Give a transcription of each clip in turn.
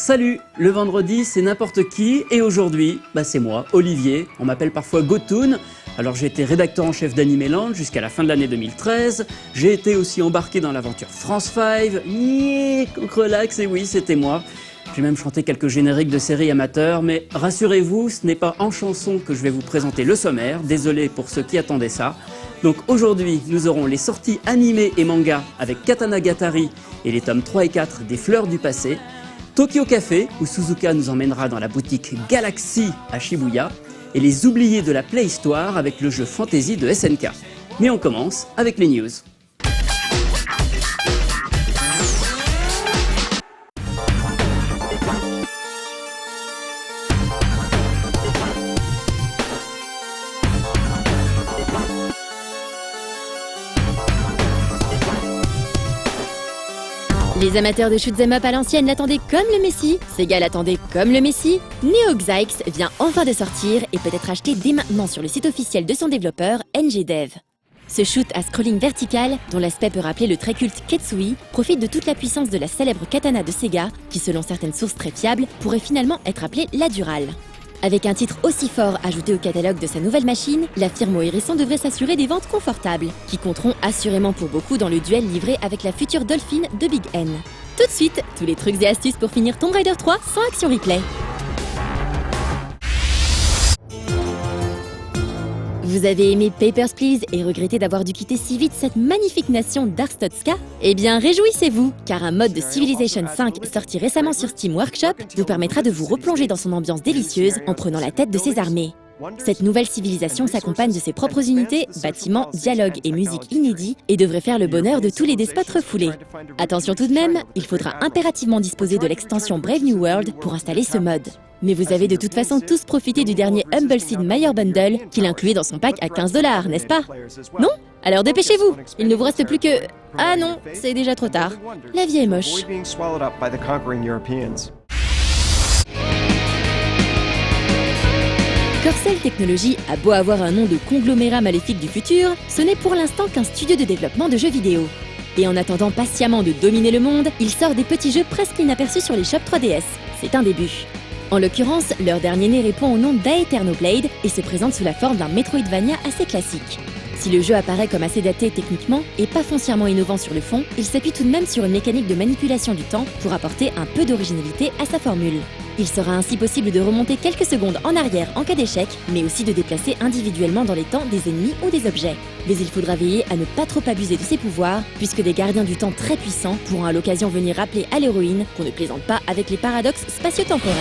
Salut, le vendredi c'est n'importe qui et aujourd'hui, c'est moi, Olivier, on m'appelle parfois Gotoon. Alors j'ai été rédacteur en chef d'Animeland jusqu'à la fin de l'année 2013, j'ai été aussi embarqué dans l'aventure France 5, relax, et oui c'était moi. J'ai même chanté quelques génériques de séries amateurs, mais rassurez-vous, ce n'est pas en chanson que je vais vous présenter le sommaire, désolé pour ceux qui attendaient ça. Donc aujourd'hui, nous aurons les sorties animées et mangas avec Katanagatari et les tomes 3 et 4 des Fleurs du Passé, Tokyo Café, où Suzuka nous emmènera dans la boutique Galaxy à Shibuya, et les oubliés de la Playhistoire avec le jeu Fantasy de SNK. Mais on commence avec les news. Les amateurs de shoot'em up à l'ancienne l'attendaient comme le Messi, Sega l'attendait comme le Messi, Neo Xyx vient enfin de sortir et peut être acheté dès maintenant sur le site officiel de son développeur NGDev. Ce shoot à scrolling vertical, dont l'aspect peut rappeler le très culte Ketsui, profite de toute la puissance de la célèbre katana de Sega, qui selon certaines sources très fiables, pourrait finalement être appelée la Dural. Avec un titre aussi fort ajouté au catalogue de sa nouvelle machine, la firme Ohérisson devrait s'assurer des ventes confortables, qui compteront assurément pour beaucoup dans le duel livré avec la future Dolphin de Big N. Tout de suite, tous les trucs et astuces pour finir Tomb Raider 3 sans action replay. Vous avez aimé Papers, Please et regretté d'avoir dû quitter si vite cette magnifique nation d'Arstotzka? Eh bien, réjouissez-vous, car un mode de Civilization 5 sorti récemment sur Steam Workshop vous permettra de vous replonger dans son ambiance délicieuse en prenant la tête de ses armées. Cette nouvelle civilisation s'accompagne de ses propres unités, bâtiments, dialogues et musique inédits et devrait faire le bonheur de tous les despotes refoulés. Attention tout de même, il faudra impérativement disposer de l'extension Brave New World pour installer ce mode. Mais vous avez de toute façon tous profité du dernier Humble Seed Meyer Bundle qu'il incluait dans son pack à 15$, n'est-ce pas? Non? Alors dépêchez-vous! Il ne vous reste plus que... Ah non, c'est déjà trop tard. La vie est moche. Corcel Technologies a beau avoir un nom de conglomérat maléfique du futur, ce n'est pour l'instant qu'un studio de développement de jeux vidéo. Et en attendant patiemment de dominer le monde, il sort des petits jeux presque inaperçus sur les shops 3DS. C'est un début. En l'occurrence, leur dernier né répond au nom d'Aeternoblade et se présente sous la forme d'un Metroidvania assez classique. Si le jeu apparaît comme assez daté techniquement et pas foncièrement innovant sur le fond, il s'appuie tout de même sur une mécanique de manipulation du temps pour apporter un peu d'originalité à sa formule. Il sera ainsi possible de remonter quelques secondes en arrière en cas d'échec, mais aussi de déplacer individuellement dans les temps des ennemis ou des objets. Mais il faudra veiller à ne pas trop abuser de ses pouvoirs, puisque des gardiens du temps très puissants pourront à l'occasion venir rappeler à l'héroïne qu'on ne plaisante pas avec les paradoxes spatio-temporels.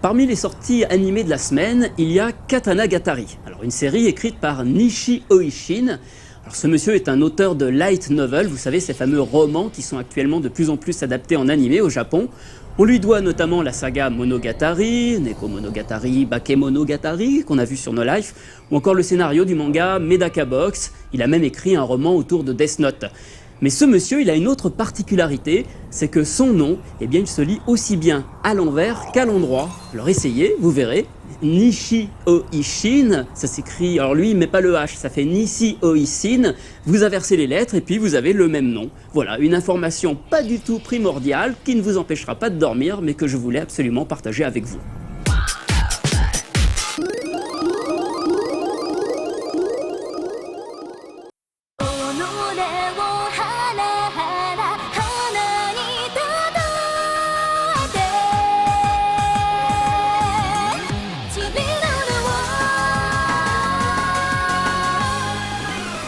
Parmi les sorties animées de la semaine, il y a Katanagatari. Alors une série écrite par Nishi Oishin. Alors ce monsieur est un auteur de light novel, vous savez ces fameux romans qui sont actuellement de plus en plus adaptés en animé au Japon. On lui doit notamment la saga Monogatari, Neko Monogatari, Bakemonogatari qu'on a vu sur No Life, ou encore le scénario du manga Medaka Box. Il a même écrit un roman autour de Death Note. Mais ce monsieur, il a une autre particularité, c'est que son nom, il se lit aussi bien à l'envers qu'à l'endroit. Alors essayez, vous verrez. Nishi Oishin, ça s'écrit, alors lui il met pas le H, ça fait Nishi Oishin, vous inversez les lettres et puis vous avez le même nom. Voilà, une information pas du tout primordiale qui ne vous empêchera pas de dormir mais que je voulais absolument partager avec vous.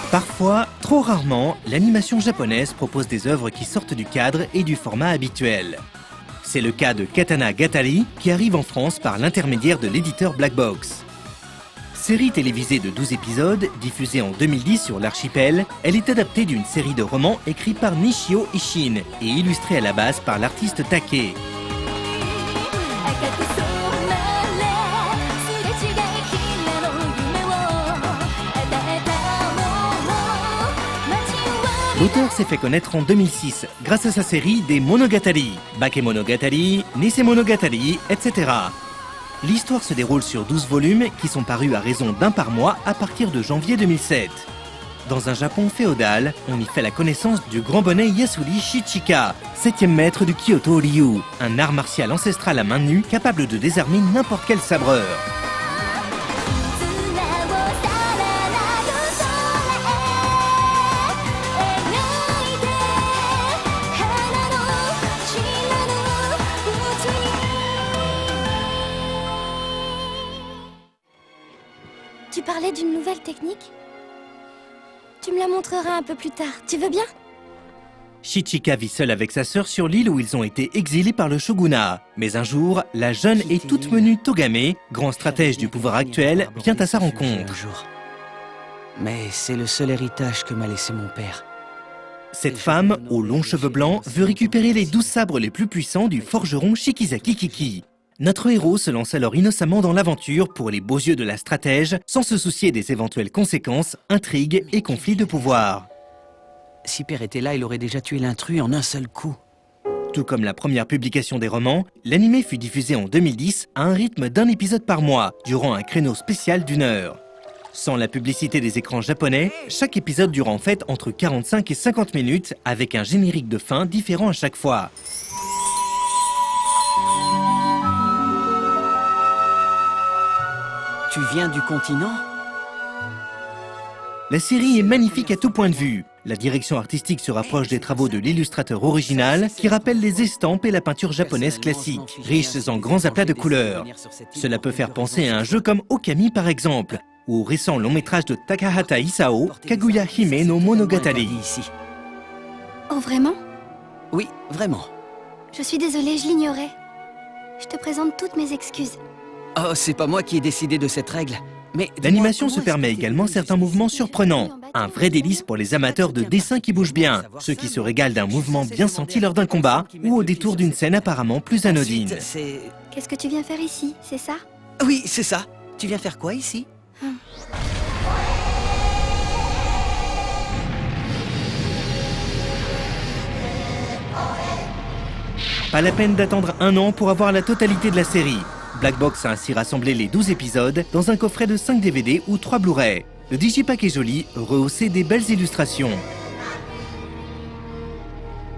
Parfois, trop rarement, l'animation japonaise propose des œuvres qui sortent du cadre et du format habituel. C'est le cas de Katanagatari qui arrive en France par l'intermédiaire de l'éditeur Black Box. Série télévisée de 12 épisodes, diffusée en 2010 sur l'Archipel, elle est adaptée d'une série de romans écrits par Nishio Ishin et illustrée à la base par l'artiste Take. L'auteur s'est fait connaître en 2006 grâce à sa série des Monogatari, Bakemonogatari, Nisemonogatari, etc. L'histoire se déroule sur 12 volumes qui sont parus à raison d'un par mois à partir de janvier 2007. Dans un Japon féodal, on y fait la connaissance du grand bonnet Yasuri Shichika, 7e maître du Kyoto Ryu, un art martial ancestral à main nue capable de désarmer n'importe quel sabreur. Tu parlais d'une nouvelle technique? Tu me la montreras un peu plus tard, tu veux bien? Shichika vit seul avec sa sœur sur l'île où ils ont été exilés par le shogunat. Mais un jour, la jeune et toute menue Togame, grand stratège du pouvoir actuel, vient à sa rencontre. Mais c'est le seul héritage que m'a laissé mon père. Cette femme, aux longs cheveux blancs, veut récupérer les 12 sabres les plus puissants du forgeron Shikizaki Kiki. Notre héros se lance alors innocemment dans l'aventure pour les beaux yeux de la stratège, sans se soucier des éventuelles conséquences, intrigues et conflits de pouvoir. Si père était là, il aurait déjà tué l'intrus en un seul coup. Tout comme la première publication des romans, l'animé fut diffusé en 2010 à un rythme d'un épisode par mois, durant un créneau spécial d'1 heure. Sans la publicité des écrans japonais, chaque épisode dure en fait entre 45 et 50 minutes, avec un générique de fin différent à chaque fois. Tu viens du continent? La série est magnifique à tout point de vue. La direction artistique se rapproche des travaux de l'illustrateur original qui rappelle les estampes et la peinture japonaise classique, riches en grands aplats de couleurs. Cela peut faire penser à un jeu comme Okami par exemple, ou au récent long métrage de Takahata Isao, Kaguya Hime no Monogatari. Oh vraiment? Oui, vraiment. Je suis désolée, je l'ignorais. Je te présente toutes mes excuses. Oh, c'est pas moi qui ai décidé de cette règle. Mais l'animation se permet également certains mouvements surprenants. Un vrai délice pour les amateurs de dessins qui bougent bien, ceux qui se régalent d'un mouvement bien senti lors d'un combat ou au détour d'une scène apparemment plus anodine. Qu'est-ce que tu viens faire ici, c'est ça? Oui, c'est ça. Tu viens faire quoi ici? Pas la peine d'attendre 1 an pour avoir la totalité de la série. Black Box a ainsi rassemblé les 12 épisodes dans un coffret de 5 DVD ou 3 Blu-ray. Le digipack est joli, rehaussé des belles illustrations.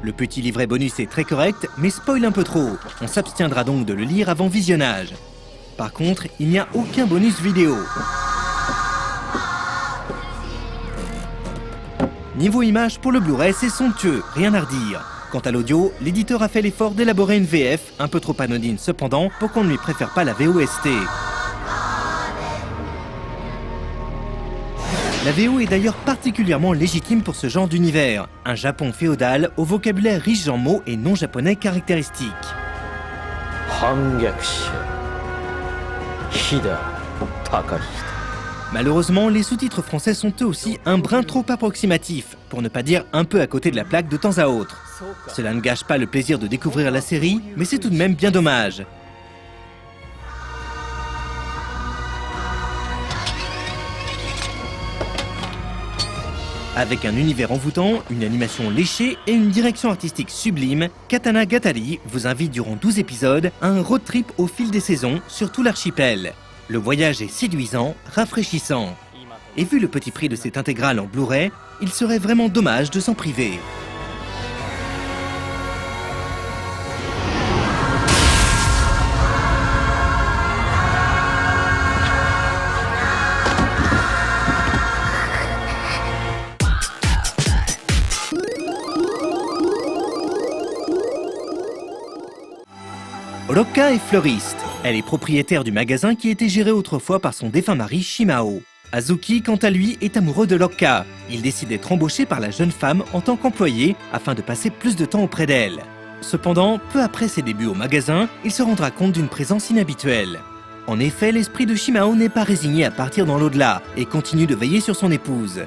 Le petit livret bonus est très correct, mais spoil un peu trop. On s'abstiendra donc de le lire avant visionnage. Par contre, il n'y a aucun bonus vidéo. Niveau image, pour le Blu-ray, c'est somptueux, rien à redire. Quant à l'audio, l'éditeur a fait l'effort d'élaborer une VF, un peu trop anodine cependant, pour qu'on ne lui préfère pas la VOST. La VO est d'ailleurs particulièrement légitime pour ce genre d'univers, un Japon féodal au vocabulaire riche en mots et non japonais caractéristiques. Malheureusement, les sous-titres français sont eux aussi un brin trop approximatifs, pour ne pas dire un peu à côté de la plaque de temps à autre. Cela ne gâche pas le plaisir de découvrir la série, mais c'est tout de même bien dommage. Avec un univers envoûtant, une animation léchée et une direction artistique sublime, Katana Gatari vous invite durant 12 épisodes à un road trip au fil des saisons sur tout l'archipel. Le voyage est séduisant, rafraîchissant. Et vu le petit prix de cette intégrale en Blu-ray, il serait vraiment dommage de s'en priver. Rokka est fleuriste. Elle est propriétaire du magasin qui était géré autrefois par son défunt mari Shimao. Hazuki, quant à lui, est amoureux de Rokka. Il décide d'être embauché par la jeune femme en tant qu'employé afin de passer plus de temps auprès d'elle. Cependant, peu après ses débuts au magasin, il se rendra compte d'une présence inhabituelle. En effet, l'esprit de Shimao n'est pas résigné à partir dans l'au-delà et continue de veiller sur son épouse.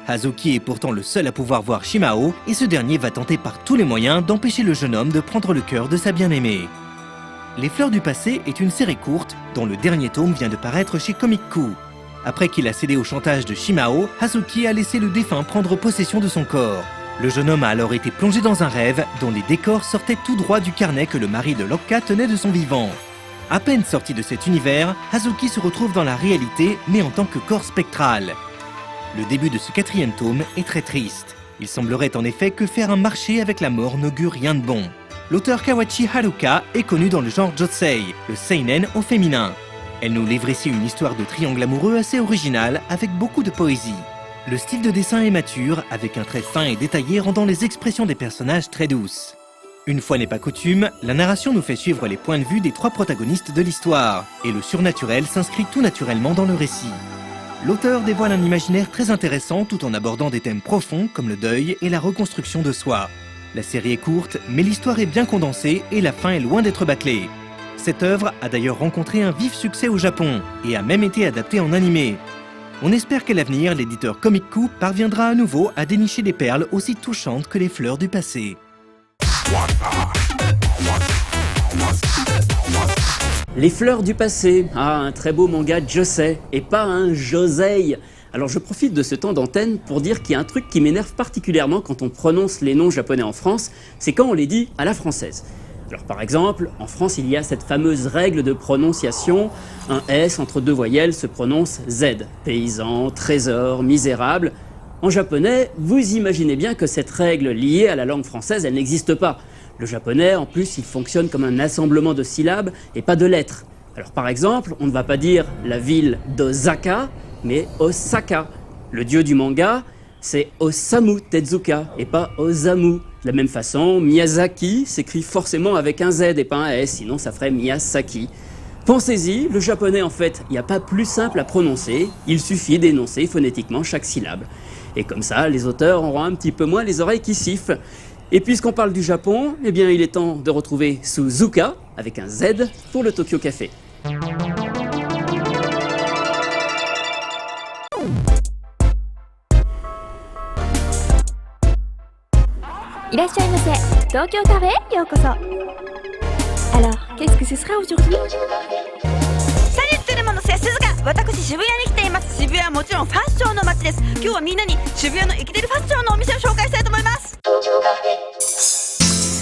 Hazuki est pourtant le seul à pouvoir voir Shimao et ce dernier va tenter par tous les moyens d'empêcher le jeune homme de prendre le cœur de sa bien-aimée. Les Fleurs du Passé est une série courte dont le dernier tome vient de paraître chez Comic-Coup. Après qu'il a cédé au chantage de Shimao, Hazuki a laissé le défunt prendre possession de son corps. Le jeune homme a alors été plongé dans un rêve dont les décors sortaient tout droit du carnet que le mari de Rokka tenait de son vivant. À peine sorti de cet univers, Hazuki se retrouve dans la réalité mais en tant que corps spectral. Le début de ce 4e tome est très triste. Il semblerait en effet que faire un marché avec la mort n'augure rien de bon. L'auteur Kawachi Haruka est connu dans le genre josei, le seinen au féminin. Elle nous livre ici une histoire de triangle amoureux assez originale avec beaucoup de poésie. Le style de dessin est mature, avec un trait fin et détaillé rendant les expressions des personnages très douces. Une fois n'est pas coutume, la narration nous fait suivre les points de vue des 3 protagonistes de l'histoire, et le surnaturel s'inscrit tout naturellement dans le récit. L'auteur dévoile un imaginaire très intéressant tout en abordant des thèmes profonds comme le deuil et la reconstruction de soi. La série est courte, mais l'histoire est bien condensée et la fin est loin d'être bâclée. Cette œuvre a d'ailleurs rencontré un vif succès au Japon et a même été adaptée en animé. On espère qu'à l'avenir, l'éditeur Comic Coup parviendra à nouveau à dénicher des perles aussi touchantes que les fleurs du passé. Les fleurs du passé. Ah, un très beau manga josei, et pas un josei. Alors je profite de ce temps d'antenne pour dire qu'il y a un truc qui m'énerve particulièrement quand on prononce les noms japonais en France, c'est quand on les dit à la française. Alors par exemple, en France il y a cette fameuse règle de prononciation, un S entre 2 voyelles se prononce Z, paysan, trésor, misérable. En japonais, vous imaginez bien que cette règle liée à la langue française, elle n'existe pas. Le japonais, en plus, il fonctionne comme un assemblement de syllabes et pas de lettres. Alors par exemple, on ne va pas dire la ville d'Osaka, mais Osaka. Le dieu du manga, c'est Osamu Tezuka et pas Osamu. De la même façon, Miyazaki s'écrit forcément avec un Z et pas un S, sinon ça ferait Miyasaki. Pensez-y, le japonais en fait, il n'y a pas plus simple à prononcer, il suffit d'énoncer phonétiquement chaque syllabe. Et comme ça, les auteurs auront un petit peu moins les oreilles qui sifflent. Et puisqu'on parle du Japon, eh bien il est temps de retrouver Suzuka, avec un Z, pour le Tokyo Café. いらっしゃいませ。東京カフェへようこそ。Alors, qu'est-ce que ce sera aujourd'hui? Salut tout le monde, c'est Suzuka。私渋谷に来ています。渋谷はもちろんファッションの街です。今日はみんなに渋谷の生きてるファッションのお店を紹介したいと思います。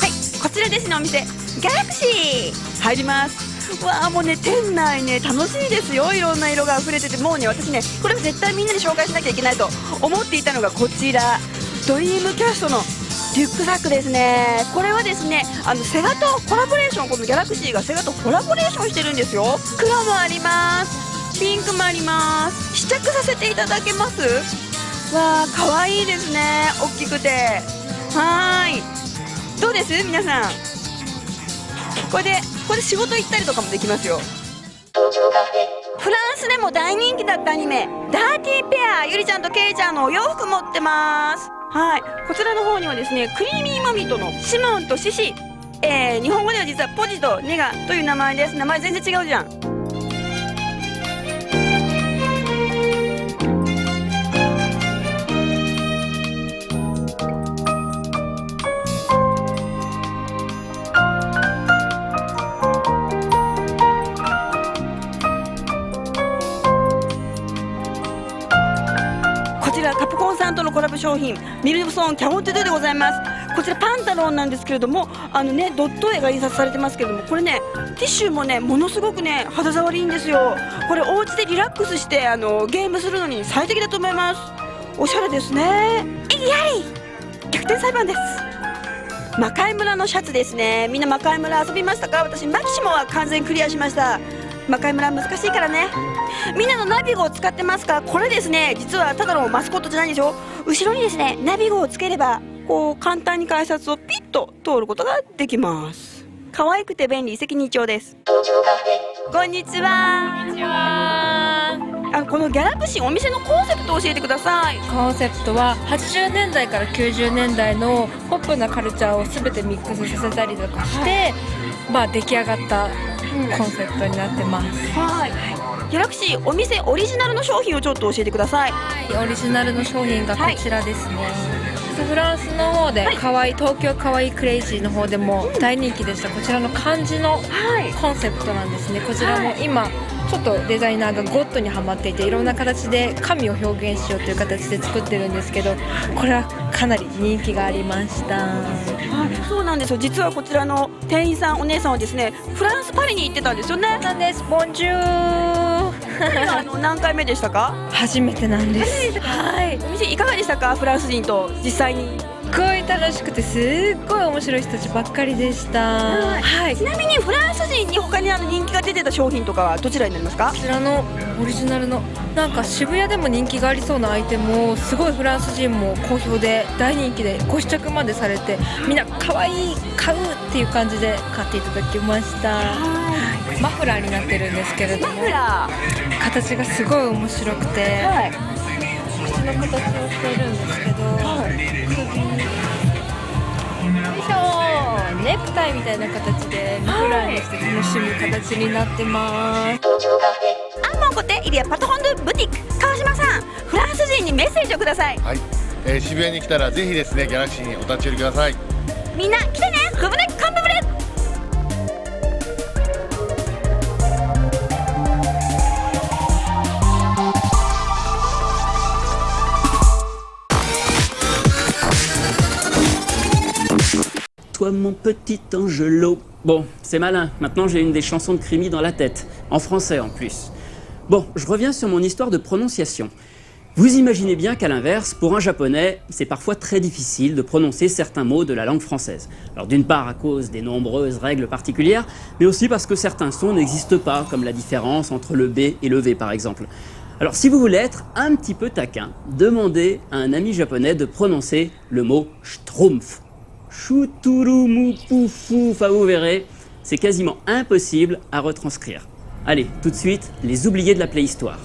はい、こちらですね、お店。ギャラクシー入ります。わあ、もうね、店内ね、楽しいですよ。いろんな色が溢れてて、もうね、私ね、これは絶対みんなに紹介しなきゃいけないと思っていたのがこちら、ドリームキャストのリュックサックですね。これはですね、セガとコラボレーション、このギャラクシーがセガとコラボレーションしてるんですよ。黒もあります、ピンクもあります。試着させていただけます？わー、かわいいですね。大きくて。はーい、どうです皆さん？これで仕事行ったりとかもできますよ。フランスでも大人気だったアニメダーティーペア、ゆりちゃんとケイちゃんのお洋服持ってます。はい、こちらの方にはですね、クリーミーマミとのシモンとシシ、日本語では実はポジとネガという名前です。名前全然違うじゃん。カプコンさんとのコラボ商品ミルソンキャモンテドゥでございます。こちらパンタロンなんですけれども、ドット絵が印刷されてますけれども、これね、ティッシュもね、ものすごくね、肌触りいいんですよ。これお家でリラックスしてゲームするのに最適だと思います。おしゃれですね。イギャリ逆転裁判です。魔界村のシャツですね。みんな魔界村遊びましたか？私マキシモは完全クリアしました。魔界村難しいからね。みんなのナビゴを使ってますか？これですね、実はただのマスコットじゃないんでしょ。後ろにですね、ナビゴをつければこう簡単に改札をピッと通ることができます。可愛くて便利、一石二鳥です。こんにちは。こんにちは。このギャラクシー、お店のコンセプトを教えてください。コンセプトは80年代から90年代のポップなカルチャーを全てミックスさせたりとかして、出来上がったコンセプトになってます。はい、ギャラクシー、お店オリジナルの商品をちょっと教えてください。はい、オリジナルの商品がこちらですね。フランスの方でかわいい、東京かわいいクレイジーの方でも大人気でしたこちらの漢字のコンセプトなんですね。こちらも今ちょっとデザイナーがゴッドにはまっていて、いろんな形で神を表現しようという形で作ってるんですけど、これはかなり人気がありました。そうなんですよ。実はこちらの店員さん、お姉さんはですね、フランスパリに行ってたんですよね。そうなんです。ボンジュー。何回目でしたか？初めてなんです。はい。いかがでしたか？フランス人と実際に。すごい楽しくてすっごい面白い人たちばっかりでした。はい。ちなみにフランス人に他に人気が出てた商品とかはどちらになりますか？こちらのオリジナルのなんか渋谷でも人気がありそうなアイテムをすごいフランス人も好評で大人気でご試着までされて、みんな可愛い買うっていう感じで買っていただきました。マフラーになってるんですけれども、形がすごい面白くて、口の形をしているんですけど、ネクタイみたいな形でマフラーにして楽しむ形になってます。アンモンコテイリアパトホンドブティック、川島さん、フランス人にメッセージをください。はい、渋谷に来たらぜひですね、ギャラクシーにお立ち寄りください。みんな来てね、フブネカンブブレ。Toi mon petit Angelo. Bon, c'est malin, maintenant j'ai une des chansons de Crimi dans la tête, en français en plus. Bon, je reviens sur mon histoire de prononciation. Vous imaginez bien qu'à l'inverse, pour un japonais, c'est parfois très difficile de prononcer certains mots de la langue française. Alors d'une part à cause des nombreuses règles particulières, mais aussi parce que certains sons n'existent pas, comme la différence entre le B et le V par exemple. Alors si vous voulez être un petit peu taquin, demandez à un ami japonais de prononcer le mot schtroumpf. Chuturumupufu, enfin vous verrez, c'est quasiment impossible à retranscrire. Allez, tout de suite, les oubliés de la préhistoire.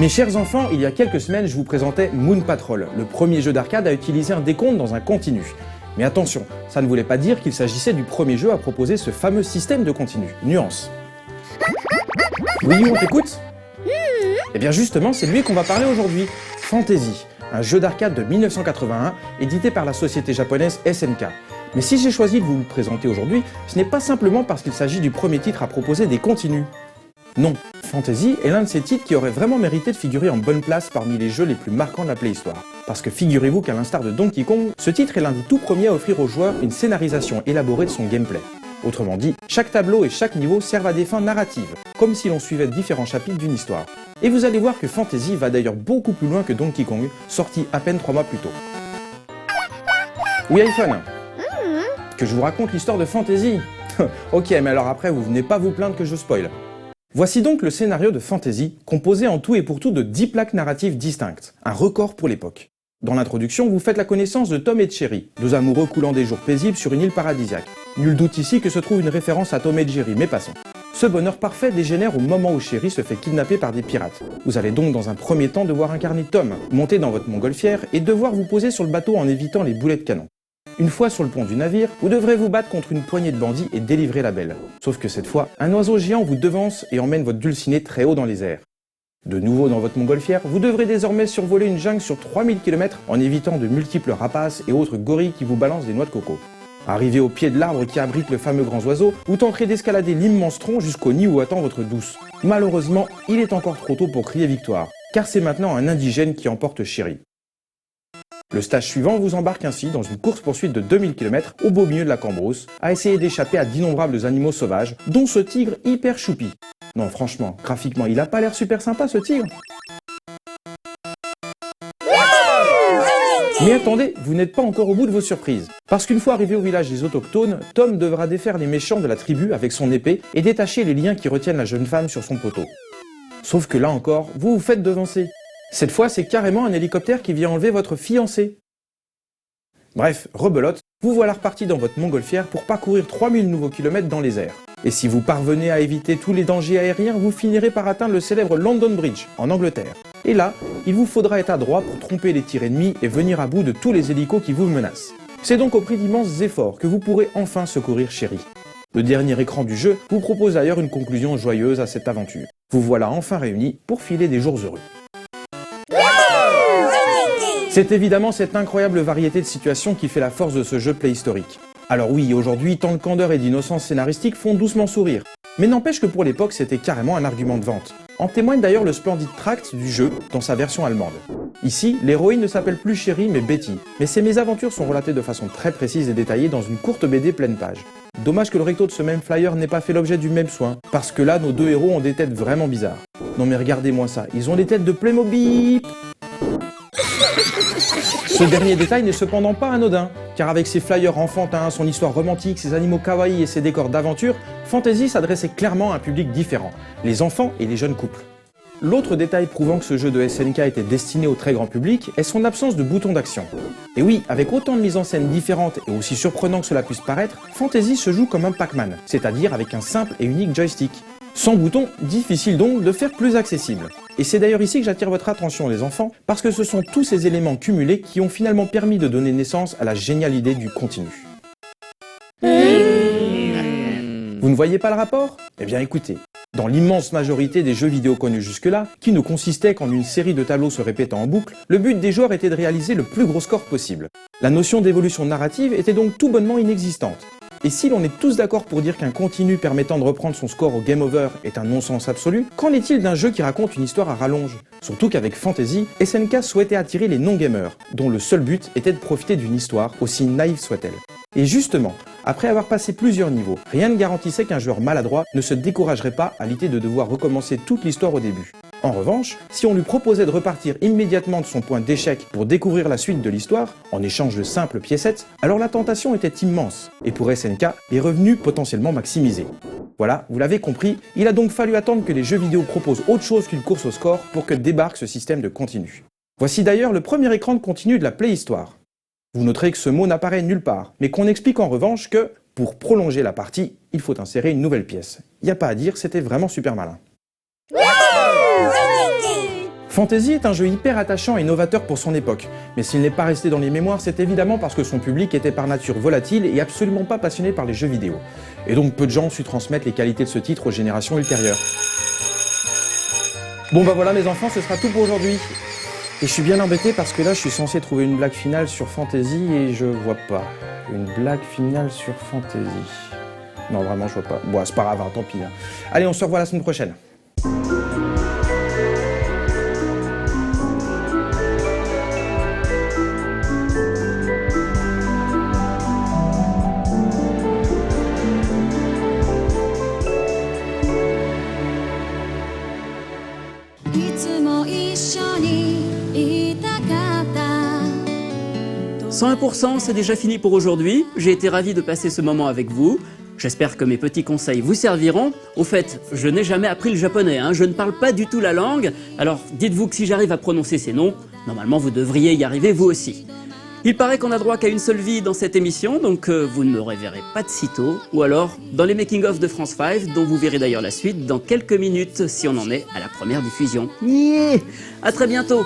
Mes chers enfants, il y a quelques semaines, je vous présentais Moon Patrol, le premier jeu d'arcade à utiliser un décompte dans un continu. Mais attention, ça ne voulait pas dire qu'il s'agissait du premier jeu à proposer ce fameux système de continu. Nuance. Oui, on t'écoute? Eh bien justement, c'est lui qu'on va parler aujourd'hui. Fantasy, un jeu d'arcade de 1981, édité par la société japonaise SNK. Mais si j'ai choisi de vous le présenter aujourd'hui, ce n'est pas simplement parce qu'il s'agit du premier titre à proposer des continus. Non, Fantasy est l'un de ces titres qui aurait vraiment mérité de figurer en bonne place parmi les jeux les plus marquants de la préhistoire. Parce que figurez-vous qu'à l'instar de Donkey Kong, ce titre est l'un des tout premiers à offrir aux joueurs une scénarisation élaborée de son gameplay. Autrement dit, chaque tableau et chaque niveau servent à des fins narratives, comme si l'on suivait différents chapitres d'une histoire. Et vous allez voir que Fantasy va d'ailleurs beaucoup plus loin que Donkey Kong, sorti à peine 3 mois plus tôt. Oui iPhone, que je vous raconte l'histoire de Fantasy. Ok, mais alors après vous venez pas vous plaindre que je spoil. Voici donc le scénario de Fantasy, composé en tout et pour tout de 10 plaques narratives distinctes, un record pour l'époque. Dans l'introduction, vous faites la connaissance de Tom et de Cherry, deux amoureux coulant des jours paisibles sur une île paradisiaque. Nul doute ici que se trouve une référence à Tom et Jerry, mais passons. Ce bonheur parfait dégénère au moment où Cherry se fait kidnapper par des pirates. Vous allez donc dans un premier temps devoir incarner Tom, monter dans votre montgolfière et devoir vous poser sur le bateau en évitant les boulets de canon. Une fois sur le pont du navire, vous devrez vous battre contre une poignée de bandits et délivrer la belle. Sauf que cette fois, un oiseau géant vous devance et emmène votre dulciné très haut dans les airs. De nouveau dans votre montgolfière, vous devrez désormais survoler une jungle sur 3000 km en évitant de multiples rapaces et autres gorilles qui vous balancent des noix de coco. Arrivé au pied de l'arbre qui abrite le fameux grand oiseau, vous tenterez d'escalader l'immense tronc jusqu'au nid où attend votre douce. Malheureusement, il est encore trop tôt pour crier victoire, car c'est maintenant un indigène qui emporte Cherry. Le stage suivant vous embarque ainsi dans une course-poursuite de 2000 km au beau milieu de la Cambrousse, à essayer d'échapper à d'innombrables animaux sauvages, dont ce tigre hyper choupi. Non franchement, graphiquement, il a pas l'air super sympa ce tigre. Mais attendez, vous n'êtes pas encore au bout de vos surprises. Parce qu'une fois arrivé au village des autochtones, Tom devra défaire les méchants de la tribu avec son épée et détacher les liens qui retiennent la jeune femme sur son poteau. Sauf que là encore, vous vous faites devancer. Cette fois, c'est carrément un hélicoptère qui vient enlever votre fiancé. Bref, rebelote, vous voilà reparti dans votre montgolfière pour parcourir 3000 nouveaux kilomètres dans les airs. Et si vous parvenez à éviter tous les dangers aériens, vous finirez par atteindre le célèbre London Bridge, en Angleterre. Et là, il vous faudra être adroit pour tromper les tirs ennemis et venir à bout de tous les hélicos qui vous menacent. C'est donc au prix d'immenses efforts que vous pourrez enfin secourir Cherry. Le dernier écran du jeu vous propose d'ailleurs une conclusion joyeuse à cette aventure. Vous voilà enfin réunis pour filer des jours heureux. C'est évidemment cette incroyable variété de situations qui fait la force de ce jeu préhistorique. Alors oui, aujourd'hui, tant de candeur et d'innocence scénaristique font doucement sourire. Mais n'empêche que pour l'époque, c'était carrément un argument de vente. En témoigne d'ailleurs le splendide tract du jeu dans sa version allemande. Ici, l'héroïne ne s'appelle plus Chérie mais Betty, mais ses mésaventures sont relatées de façon très précise et détaillée dans une courte BD pleine page. Dommage que le recto de ce même flyer n'ait pas fait l'objet du même soin, parce que là, nos deux héros ont des têtes vraiment bizarres. Non mais regardez-moi ça, ils ont des têtes de Playmobil. Ce dernier détail n'est cependant pas anodin, car avec ses flyers enfantins, son histoire romantique, ses animaux kawaii et ses décors d'aventure, Fantasy s'adressait clairement à un public différent, les enfants et les jeunes couples. L'autre détail prouvant que ce jeu de SNK était destiné au très grand public est son absence de bouton d'action. Et oui, avec autant de mises en scène différentes et aussi surprenant que cela puisse paraître, Fantasy se joue comme un Pac-Man, c'est-à-dire avec un simple et unique joystick. Sans bouton, difficile donc de faire plus accessible. Et c'est d'ailleurs ici que j'attire votre attention les enfants, parce que ce sont tous ces éléments cumulés qui ont finalement permis de donner naissance à la géniale idée du continu. Vous ne voyez pas le rapport? Eh bien écoutez, dans l'immense majorité des jeux vidéo connus jusque-là, qui ne consistaient qu'en une série de tableaux se répétant en boucle, le but des joueurs était de réaliser le plus gros score possible. La notion d'évolution narrative était donc tout bonnement inexistante. Et si l'on est tous d'accord pour dire qu'un continu permettant de reprendre son score au game over est un non-sens absolu, qu'en est-il d'un jeu qui raconte une histoire à rallonge? Surtout qu'avec Fantasy, SNK souhaitait attirer les non-gamers, dont le seul but était de profiter d'une histoire, aussi naïve soit-elle. Et justement, après avoir passé plusieurs niveaux, rien ne garantissait qu'un joueur maladroit ne se découragerait pas à l'idée de devoir recommencer toute l'histoire au début. En revanche, si on lui proposait de repartir immédiatement de son point d'échec pour découvrir la suite de l'histoire, en échange de simples piécettes, alors la tentation était immense, et pour SNK, les revenus potentiellement maximisés. Voilà, vous l'avez compris, il a donc fallu attendre que les jeux vidéo proposent autre chose qu'une course au score pour que débarque ce système de continu. Voici d'ailleurs le premier écran de continu de la Playhistoire. Vous noterez que ce mot n'apparaît nulle part, mais qu'on explique en revanche que, pour prolonger la partie, il faut insérer une nouvelle pièce. Y a pas à dire, c'était vraiment super malin. Fantasy est un jeu hyper attachant et novateur pour son époque, mais s'il n'est pas resté dans les mémoires, c'est évidemment parce que son public était par nature volatile et absolument pas passionné par les jeux vidéo. Et donc peu de gens ont su transmettre les qualités de ce titre aux générations ultérieures. Bon bah voilà mes enfants, ce sera tout pour aujourd'hui. Et je suis bien embêté parce que là je suis censé trouver une blague finale sur Fantasy et je vois pas. Une blague finale sur Fantasy. Non vraiment je vois pas. Bon c'est pas grave, hein, tant pis. Hein. Allez on se revoit la semaine prochaine. « 101%, c'est déjà fini pour aujourd'hui. J'ai été ravi de passer ce moment avec vous. J'espère que mes petits conseils vous serviront. Au fait, je n'ai jamais appris le japonais, hein. Je ne parle pas du tout la langue. Alors dites-vous que si j'arrive à prononcer ces noms, normalement vous devriez y arriver vous aussi. Il paraît qu'on a droit qu'à une seule vie dans cette émission, donc vous ne me reverrez pas de sitôt. Ou alors dans les making-of de France 5, dont vous verrez d'ailleurs la suite dans quelques minutes si on en est à la première diffusion. À très bientôt.